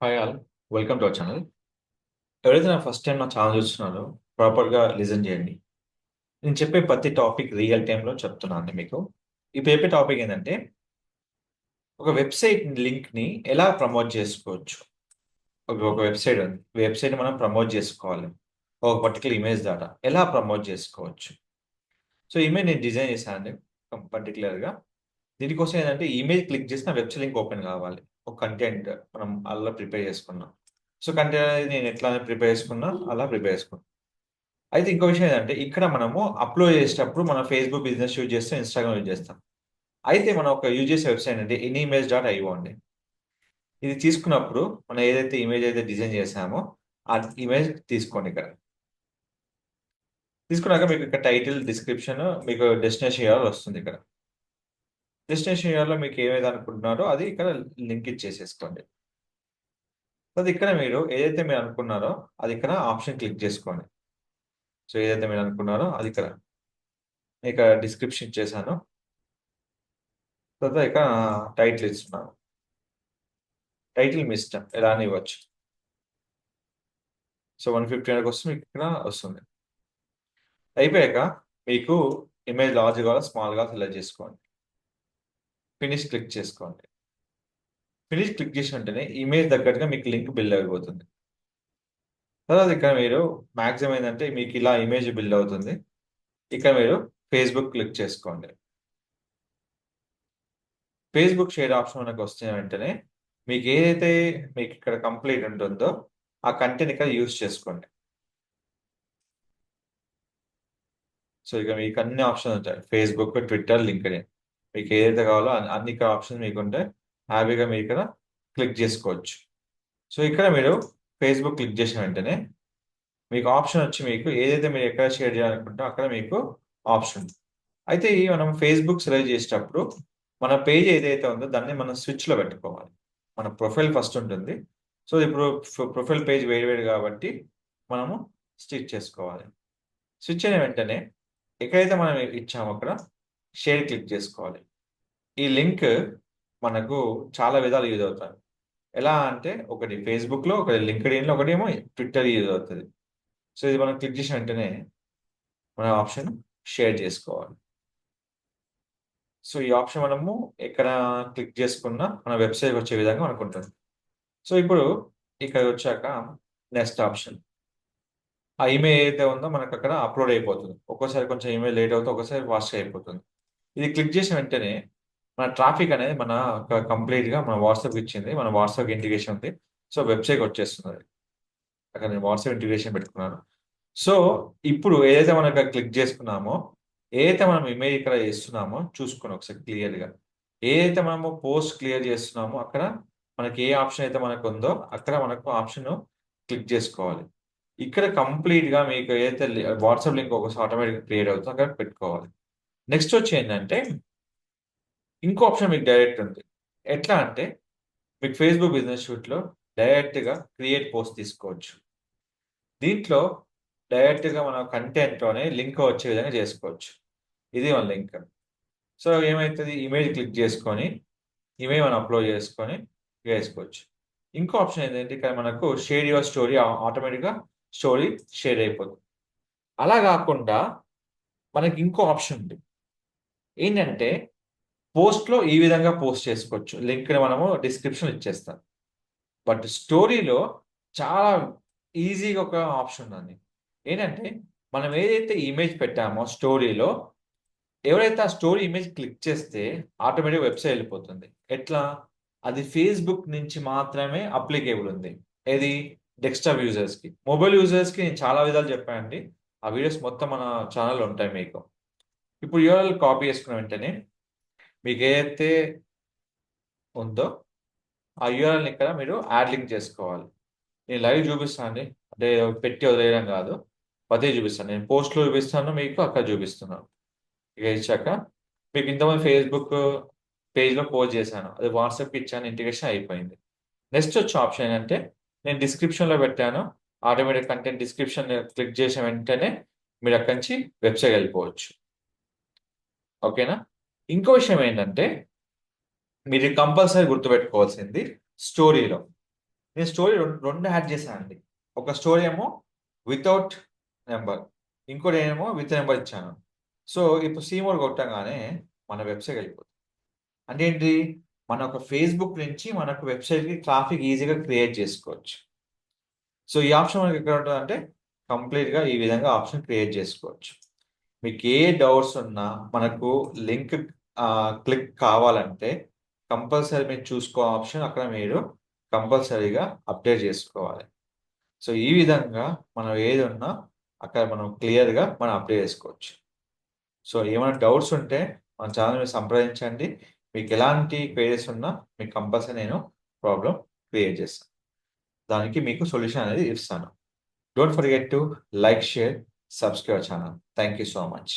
Hi all. Welcome to our channel. ఎవరైతే నా first time నా ఛానల్ చూస్తున్నారో ప్రాపర్‌గా లిజన్ చేయండి. నేను చెప్పే ప్రతి టాపిక్ రియల్ టైమ్‌లో చెప్తున్నానండి మీకు. ఇప్పుడు చెప్పే టాపిక్ ఏందంటే, ఒక వెబ్‌సైట్ లింక్‌ని ఎలా ప్రమోట్ చేసుకోవచ్చు. ఒక వెబ్‌సైట్ ఉంది. వెబ్‌సైట్‌ని మనం ప్రమోట్ చేసుకోవాలి. ఒక పర్టిక్యులర్ ఇమేజ్ ద్వారా ఎలా ప్రమోట్ చేసుకోవచ్చు. సో, ఇమేజ్ నేను డిజైన్ చేశానండి పర్టిక్యులర్‌గా. దీనికోసం ఏందంటే, ఇమేజ్ క్లిక్ చేసి నా వెబ్‌సైట్ లింక్ ఓపెన్ కావాలి. ఒక కంటెంట్ మనం అలా ప్రిపేర్ చేసుకున్నాం. సో, కంటెంట్ అనేది నేను ఎట్లా ప్రిపేర్ చేసుకున్నా, అలా ప్రిపేర్ చేసుకున్నా. అయితే ఇంకో విషయం ఏందంటే, ఇక్కడ మనము అప్‌లోడ్ చేసేటప్పుడు మనం ఫేస్‌బుక్ బిజినెస్ యూజ్ చేస్తాం, ఇన్‌స్టాగ్రామ్ యూజ్ చేస్తాం. అయితే మనం ఒక యూజ్ చేసే వెబ్‌సైట్ అంటే ఎనీమేజ్.ఐఓ అండి. ఇది తీసుకున్నప్పుడు మనం ఏదైతే ఇమేజ్ అయితే డిజైన్ చేసామో, ఆ ఇమేజ్ తీసుకోండి ఇక్కడ. తీసుకున్నాక మీకు ఇక్కడ టైటిల్, డిస్క్రిప్షన్, మీకు డెస్టినేషన్ యూఆర్ఎల్ వస్తుంది ఇక్కడ. డెస్టినేషన్ యూఆర్ఎల్‌లో మీకు ఏమైతే అనుకుంటున్నారో అది ఇక్కడ లింక్ ఇచ్చేసేసుకోండి. తర్వాత ఇక్కడ మీరు ఏదైతే మీరు అనుకున్నారో అది ఇక్కడ ఆప్షన్ క్లిక్ చేసుకోండి. సో, ఏదైతే మీరు అనుకున్నారో అది ఇక్కడ డిస్క్రిప్షన్ ఇచ్చేసాను. తర్వాత ఇక్కడ టైటిల్ ఇస్తున్నాను. టైటిల్ మీ ఇష్టం. ఎలా అయినా ఇవ్వచ్చు. సో, 150 వరకు మీకు ఇక్కడ వస్తుంది. అయిపోయాక మీకు ఇమేజ్ లార్జ్ కావాలా? స్మాల్ కావాలా? సెలెక్ట్ చేసుకోండి. ఫినిష్ క్లిక్ చేసుకోండి. ఫినిష్ క్లిక్ చేసిన వెంటనే ఇమేజ్ తగ్గట్టుగా మీకు లింక్ బిల్డ్ అయిపోతుంది. తర్వాత ఇక్కడ మీరు మాక్సిమం ఏందంటే మీకు ఇలా ఇమేజ్ బిల్డ్ అవుతుంది. ఇక్కడ మీరు ఫేస్‌బుక్ క్లిక్ చేసుకోండి. ఫేస్‌బుక్ షేర్ ఆప్షన్ మనకు వచ్చిన వెంటనే మీకు ఏదైతే మీకు ఇక్కడ కంప్లీట్ ఉంటుందో ఆ కంటెంట్ ఇక్కడ యూజ్ చేసుకోండి. సో, ఇక మీకు అన్ని ఆప్షన్స్ ఉంటాయి. Facebook, Twitter, LinkedIn. మీకు ఏదైతే కావాలో అన్ని ఇక్కడ ఆప్షన్స్ మీకుంటాయి. హ్యాపీగా మీరు ఇక్కడ క్లిక్ చేసుకోవచ్చు. సో, ఇక్కడ మీరు ఫేస్‌బుక్ క్లిక్ చేసిన వెంటనే మీకు ఆప్షన్ వచ్చి మీకు ఏదైతే మీరు ఎక్కడ షేర్ చేయాలనుకుంటారో అక్కడ మీకు ఆప్షన్ ఉంది. అయితే ఈ మనం ఫేస్‌బుక్ సెలెక్ట్ చేసేటప్పుడు మన పేజ్ ఏదైతే ఉందో దాన్ని మనం స్విచ్‌లో పెట్టుకోవాలి. మన ప్రొఫైల్ ఫస్ట్ ఉంటుంది. సో, ఇప్పుడు ప్రొఫైల్ పేజ్ వేరు వేరు కాబట్టి మనము స్టిచ్ చేసుకోవాలి. స్విచ్ అయిన వెంటనే ఎక్కడైతే మనం ఇచ్చామో అక్కడ షేర్ క్లిక్ చేసుకోవాలి. ఈ లింక్ మనకు చాలా విధాలు యూజ్ అవుతాయి. ఎలా అంటే ఒకటి ఫేస్‌బుక్‌లో, ఒకటి లింక్డ్ఇన్‌లో, ఒకటేమో ట్విట్టర్ యూజ్ అవుతది. సో, ఇది మనం క్లిక్ చేసిన వెంటనే మన ఆప్షన్ షేర్ చేసుకోవాలి. సో, ఈ ఆప్షన్ మనము ఎక్కడ క్లిక్ చేసుకున్నా మన వెబ్‌సైట్‌కి వచ్చే విధంగా మనకుంటుంది. సో, ఇప్పుడు ఇక్కడికొచ్చాక నెక్స్ట్ ఆప్షన్. ఆ ఇమెయిల్ ఏదైతే ఉందో మనకక్కడ అప్‌లోడ్ అయిపోతుంది. ఒక్కోసారి కొంచెం ఇమెయిల్ లేట్ అవుతుంది. ఒక్కోసారి ఫాస్ట్‌గా అయిపోతుంది. ఇది క్లిక్ చేసిన వెంటనే మన ట్రాఫిక్ అనేది మన కంప్లీట్‌గా మన వాట్సాప్‌కి ఇచ్చింది. మన వాట్సాప్ ఇంటిగ్రేషన్ ఉంది. సో, వెబ్‌సైట్‌కి వచ్చేస్తుందది. అక్కడ నేను వాట్సాప్ ఇంటిగ్రేషన్ పెట్టుకున్నాను. సో, ఇప్పుడు ఏదైతే మనం ఇక్కడ క్లిక్ చేసుకున్నామో, ఏదైతే మనం ఇమేజ్ ఇక్కడ ఇస్తున్నామో చూసుకోండి ఒకసారి క్లియర్‌గా. ఏదైతే మనము పోస్ట్ క్లియర్ చేస్తున్నామో అక్కడ మనకి ఏ ఆప్షన్ అయితే మనకుందో అక్కడ మనకు ఆప్షను క్లిక్ చేసుకోవాలి. ఇక్కడ కంప్లీట్‌గా మీకు ఏదైతే వాట్సాప్ లింక్ ఒకసారి ఆటోమేటిక్‌గా క్రియేట్ అవుతుందో అక్కడ పెట్టుకోవాలి. నెక్స్ట్ వచ్చి ఏందంటే ఇంకో ఆప్షన్ మీకు డైరెక్ట్ ఉంది. ఎట్లా అంటే మీకు ఫేస్‌బుక్ బిజినెస్ సూట్‌లో డైరెక్ట్‌గా క్రియేట్ పోస్ట్ తీసుకోవచ్చు. దీంట్లో డైరెక్ట్‌గా మన కంటెంట్‌లోనే లింక్ వచ్చే విధంగా చేసుకోవచ్చు. ఇది మన లింక్. సో, ఏమైతది ఇమేజ్ క్లిక్ చేసుకొని, ఇమేజ్ మనం అప్‌లోడ్ చేసుకొని వేసుకోవచ్చు. ఇంకో ఆప్షన్ ఏంటంటే ఇక్కడ మనకు షేర్ యువర్ స్టోరీ ఆటోమేటిక్‌గా స్టోరీ షేర్ అయిపోతుంది. అలా గాకుండా మనకి ఇంకో ఆప్షన్ ఉంది. ఏంటంటే పోస్ట్‌లో ఈ విధంగా పోస్ట్ చేసుకోవచ్చు. లింక్‌ని మనము డిస్క్రిప్షన్‌లో ఇచ్చేస్తాం. బట్ స్టోరీలో చాలా ఈజీగా ఒక ఆప్షన్ ఉందండి. ఏంటంటే మనం ఏదైతే ఇమేజ్ పెట్టామో స్టోరీలో ఎవరైతే ఆ స్టోరీ ఇమేజ్ క్లిక్ చేస్తే ఆటోమేటిక్‌గా వెబ్‌సైట్ ఎళ్ళిపోతుంది. ఎట్లా? అది ఫేస్‌బుక్ నుంచి మాత్రమే అప్లికేబుల్ ఉంది. ఏది? డెస్క్‌టాప్ యూజర్స్‌కి. మొబైల్ యూజర్స్‌కి నేను చాలా విధాలు చెప్పానండి. ఆ వీడియోస్ మొత్తం మన ఛానెల్‌లో ఉంటాయి మీకు. ఇప్పుడు యూఆర్ఎల్ కాపీ చేసుకున్న వెంటనే మీకేదైతే ఉందో ఆ యూఆర్ఎల్‌ని ఇక్కడ మీరు యాడ్ లింక్ చేసుకోవాలి. నేను లైవ్ చూపిస్తా అండి. అంటే పెట్టి వదిలేయడం గాదు. ప్రతిది చూపిస్తాను. నేను పోస్ట్‌లో చూపిస్తాను మీకు, అక్కడ చూపిస్తున్నాను. ఇక ఇచ్చాక మీకు ఇంతకుముందు ఫేస్‌బుక్ పేజ్‌లో పోస్ట్ చేశాను. అది వాట్సాప్‌కి ఇచ్చాను. ఇంటిగ్రేషన్ అయిపోయింది. నెక్స్ట్ వచ్చే ఆప్షన్ ఏంటంటే నేను డిస్క్రిప్షన్‌లో పెట్టాను. ఆటోమేటిక్ కంటెంట్ డిస్క్రిప్షన్ క్లిక్ చేసిన వెంటనే మీరు అక్కడి నుంచి వెబ్‌సైట్ వెళ్ళిపోవచ్చు. ఓకేనా? ఇంకో విషయం ఏంటంటే మీరు కంపల్సరీ గుర్తుపెట్టుకోవాల్సింది స్టోరీలో. నేను స్టోరీ రెండు యాడ్ చేశానండి. ఒక స్టోరీ ఏమో వితౌట్ నెంబర్, ఇంకోటి ఏమో విత్ నెంబర్ ఇచ్చాను. సో ఇప్పుడు సీమోర్ కొట్టగానే మన వెబ్సైట్ వెళ్ళిపోతుంది. అంటే ఏంటి, మన ఒక ఫేస్బుక్ నుంచి మనకు వెబ్సైట్కి ట్రాఫిక్ ఈజీగా క్రియేట్ చేసుకోవచ్చు. సో ఈ ఆప్షన్ మనకి ఎక్కడ ఉంటుందంటే కంప్లీట్గా ఈ విధంగా ఆప్షన్ క్రియేట్ చేసుకోవచ్చు. మీకు ఏ డౌట్స్ ఉన్నా మనకు లింక్ క్లిక్ కావాలంటే కంపల్సరీ మీరు చూసుకో ఆప్షన్ అక్కడ మీరు కంపల్సరీగా అప్డేట్ చేసుకోవాలి. సో ఈ విధంగా మనం ఏది ఉన్నా అక్కడ మనం క్లియర్గా మనం అప్డేట్ చేసుకోవచ్చు. సో ఏమైనా డౌట్స్ ఉంటే మన ఛానల్ మీరు సంప్రదించండి. మీకు ఎలాంటి క్వైరీస్ ఉన్నా మీకు కంపల్సరీ నేను ప్రాబ్లం క్రియేట్ చేస్తాను, దానికి మీకు సొల్యూషన్ అనేది ఇస్తాను. Don't forget to like, share, subscribe channel. Thank you so much.